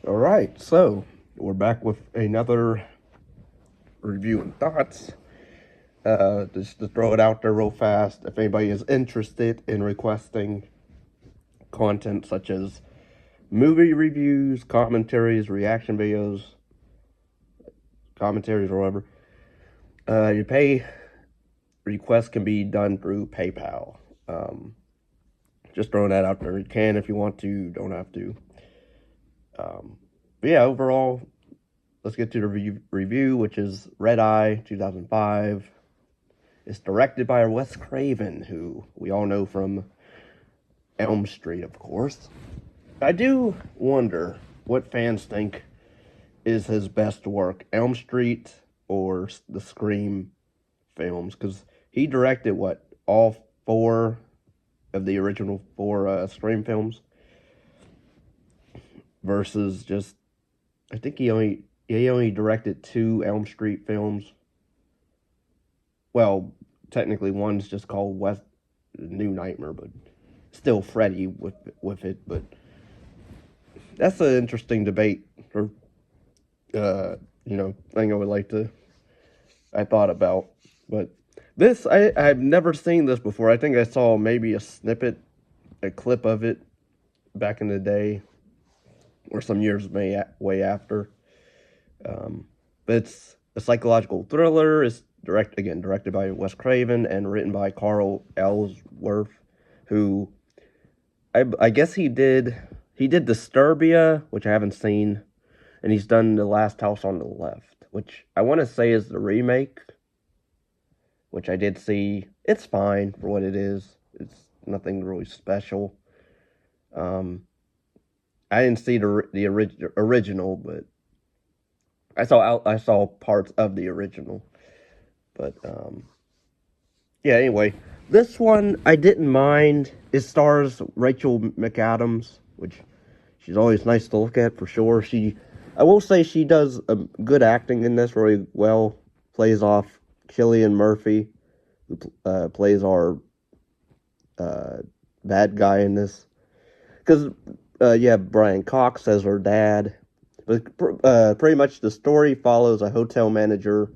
All right, so we're back with another review and thoughts. Just to throw it out there real fast, if anybody is interested in requesting content such as movie reviews, commentaries, reaction videos, commentaries, or whatever, your pay request can be done through PayPal. Just throwing that out there. You can if you want to, don't have to. But yeah, overall, let's get to the review, which is Red Eye 2005. It's directed by Wes Craven, who we all know from Elm Street, of course. I do wonder what fans think is his best work, Elm Street or the Scream films, because he directed, all four of the original four Scream films, versus just, I think he only directed two Elm Street films. Well, technically one's just called New Nightmare, but still Freddy with it. But that's an interesting debate, or thing I thought about. But this, I've never seen this before. I think I saw maybe a clip of it back in the day, or some years way after. But it's a psychological thriller. It's directed by Wes Craven and written by Carl Ellsworth, who I guess he did Disturbia, which I haven't seen, and he's done The Last House on the Left, which I want to say is the remake, which I did see. It's fine for what it is. It's nothing really special. I didn't see the original, but I saw parts of the original. But yeah. Anyway, this one I didn't mind. It stars Rachel McAdams, which she's always nice to look at for sure. I will say she does good acting in this really well. Plays off Cillian Murphy, who plays our bad guy in this. Because Brian Cox as her dad. But pretty much the story follows a hotel manager,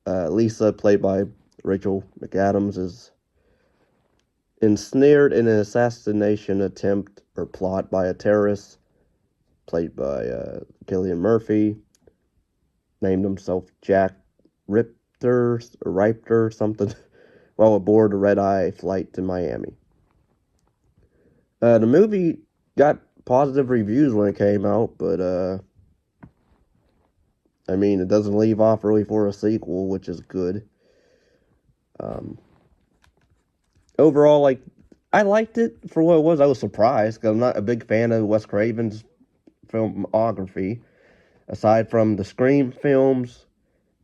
Lisa, played by Rachel McAdams, is ensnared in an assassination attempt or plot by a terrorist, played by Cillian Murphy, named himself Jack Ripter, something, while aboard a red-eye flight to Miami. The movie got positive reviews when it came out, but it doesn't leave off really for a sequel, which is good. Overall, I liked it for what it was. I was surprised, because I'm not a big fan of Wes Craven's filmography, aside from the Scream films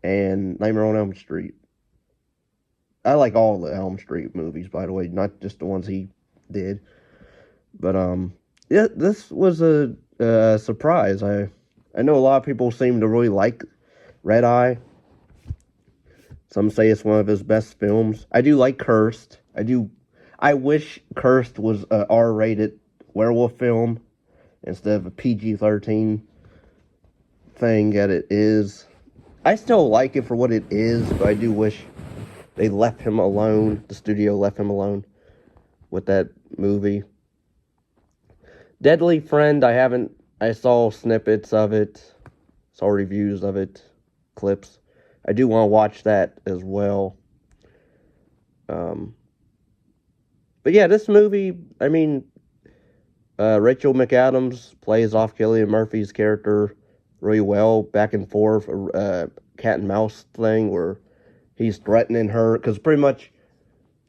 and Nightmare on Elm Street. I like all the Elm Street movies, by the way, not just the ones he did. But yeah, this was a surprise. I know a lot of people seem to really like Red Eye. Some say it's one of his best films. I do like Cursed. I wish Cursed was a R-rated werewolf film instead of a PG-13 thing that it is. I still like it for what it is, but I do wish they left him alone. The studio left him alone with that movie. Deadly Friend, I saw snippets of it, saw reviews of it, clips. I do want to watch that as well. But yeah, this movie, Rachel McAdams plays off Cillian Murphy's character really well, back and forth, cat and mouse thing where he's threatening her, because pretty much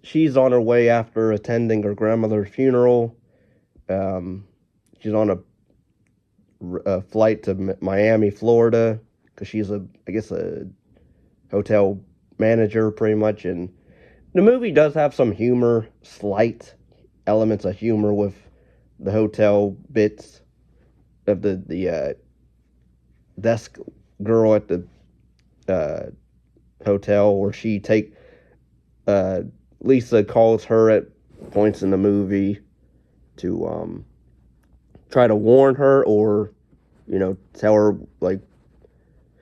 she's on her way after attending her grandmother's funeral. She's on a flight to Miami, Florida, because she's a hotel manager, pretty much. And the movie does have some humor, slight elements of humor with the hotel bits of the desk girl at the hotel, where Lisa calls her at points in the movie to try to warn her or tell her, like,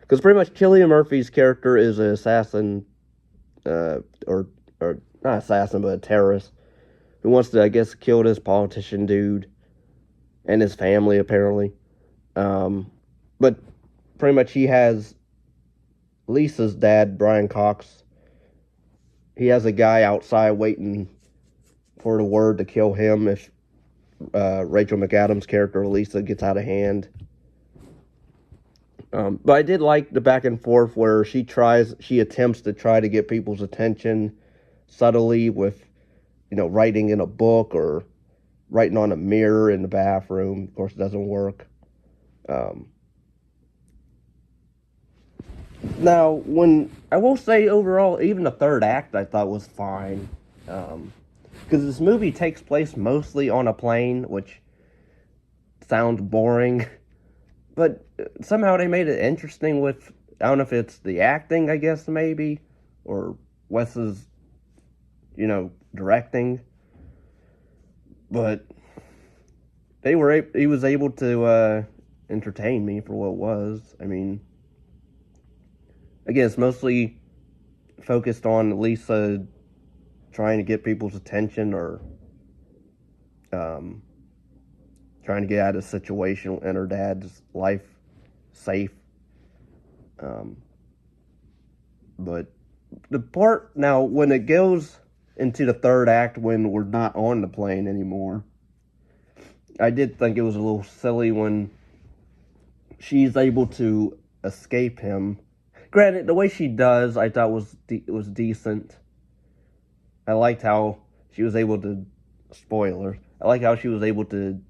because pretty much Cillian Murphy's character is an assassin, or not assassin, but a terrorist who wants to, I guess, kill this politician dude and his family, apparently. But pretty much he has Lisa's dad, Brian Cox. He has a guy outside waiting for the word to kill him if Rachel McAdams' character, Lisa, gets out of hand. But I did like the back and forth where she attempts to try to get people's attention subtly with, writing in a book or writing on a mirror in the bathroom. Of course, it doesn't work. Now, I will say overall, even the third act I thought was fine. Because this movie takes place mostly on a plane, which sounds boring. But somehow they made it interesting with, I don't know if it's the acting, I guess, maybe, or Wes's, directing. But he was able to entertain me for what it was. I mean, again, it's mostly focused on Lisa trying to get people's attention or trying to get out of a situation and her dad's life safe. But the part now, when it goes into the third act, when we're not on the plane anymore, I did think it was a little silly when she's able to escape him. Granted, the way she does, I thought was decent. I liked how she was able to, spoilers, I like how she was able to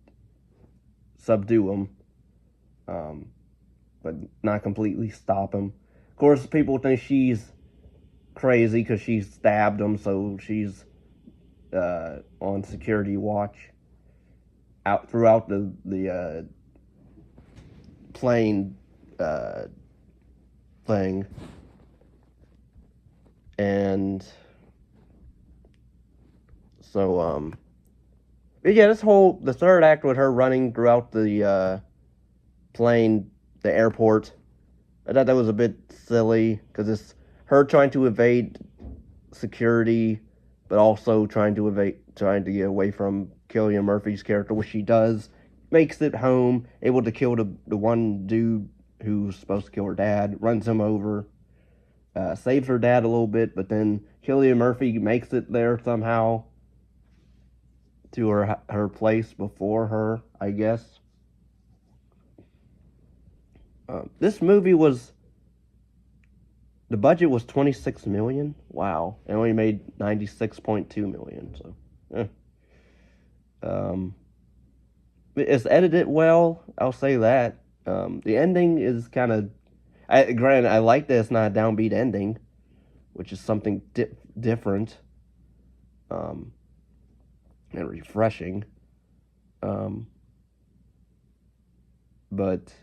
subdue him, but not completely stop him. Of course, people think she's crazy because she stabbed him, so she's on security watch out throughout the plane thing. And so, yeah, the third act with her running throughout the plane, the airport, I thought that was a bit silly, because it's her trying to evade security, but also trying to get away from Cillian Murphy's character, which she does, makes it home, able to kill the one dude who's supposed to kill her dad, runs him over, saves her dad a little bit, but then Cillian Murphy makes it there somehow to her place before her, I guess. This movie the budget was $26 million. Wow. It only made $96.2 million, so it's edited well, I'll say that. The ending is kind of, granted, I like that it's not a downbeat ending, which is something different and refreshing. But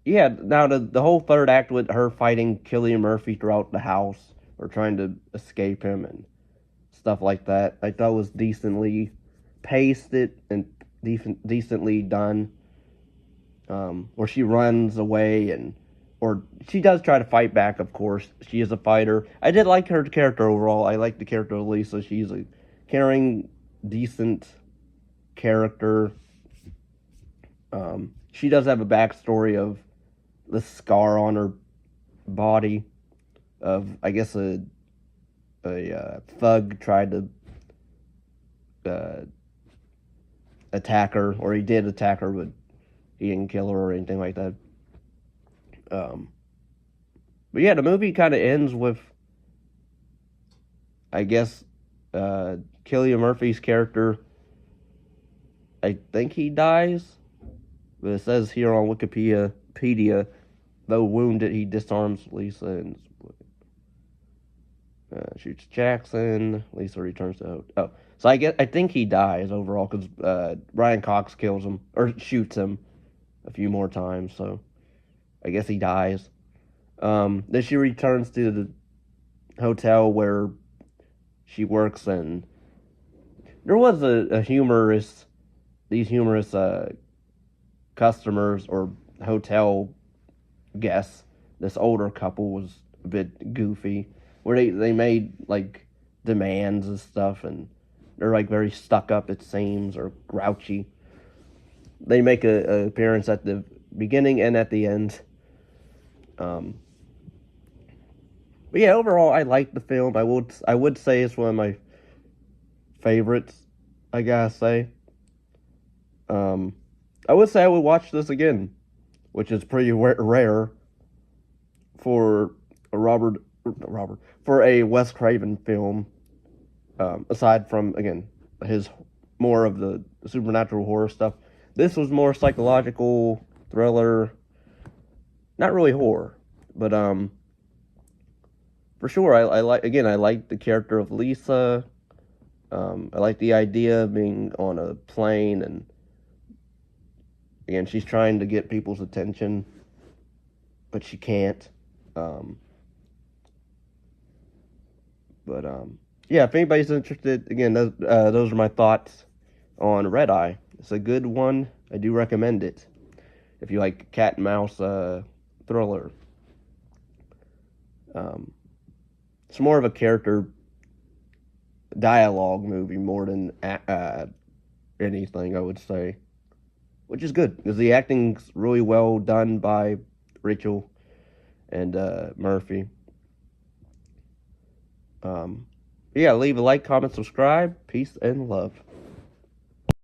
yeah, now the whole third act with her fighting Cillian Murphy throughout the house or trying to escape him and stuff like that, I thought was decently paced and decently done. Where she runs away or she does try to fight back, of course. She is a fighter. I did like her character overall. I like the character of Lisa. She's a caring, decent character. She does have a backstory of the scar on her body of, I guess, a thug tried to attack her, or he did attack her, but he didn't kill her or anything like that. But yeah, the movie kind of ends with, I guess, Cillian Murphy's character, I think he dies, but it says here on Wikipedia, though wounded, he disarms Lisa and shoots Jackson. Lisa returns to so I think he dies overall, because Brian Cox kills him or shoots him a few more times, so I guess he dies. Then she returns to the hotel where she works, and there was these humorous customers or hotel guests. This older couple was a bit goofy, where they made like demands and stuff, and they're like very stuck up, it seems, or grouchy. They make a appearance at the beginning and at the end. But yeah, overall, I like the film. I would say it's one of my favorites. I gotta say. I would say I would watch this again, which is pretty rare for a for a Wes Craven film. Aside from, again, his more of the supernatural horror stuff, this was more psychological thriller. Not really horror, but for sure, I like the character of Lisa. I like the idea of being on a plane, and again, she's trying to get people's attention, but she can't. Yeah, if anybody's interested, again, those are my thoughts on Red Eye. It's a good one. I do recommend it if you like cat and mouse thriller. It's more of a character dialogue movie more than anything, I would say, which is good because the acting's really well done by Rachel and Murphy. Yeah, leave a like, comment, subscribe. Peace and love.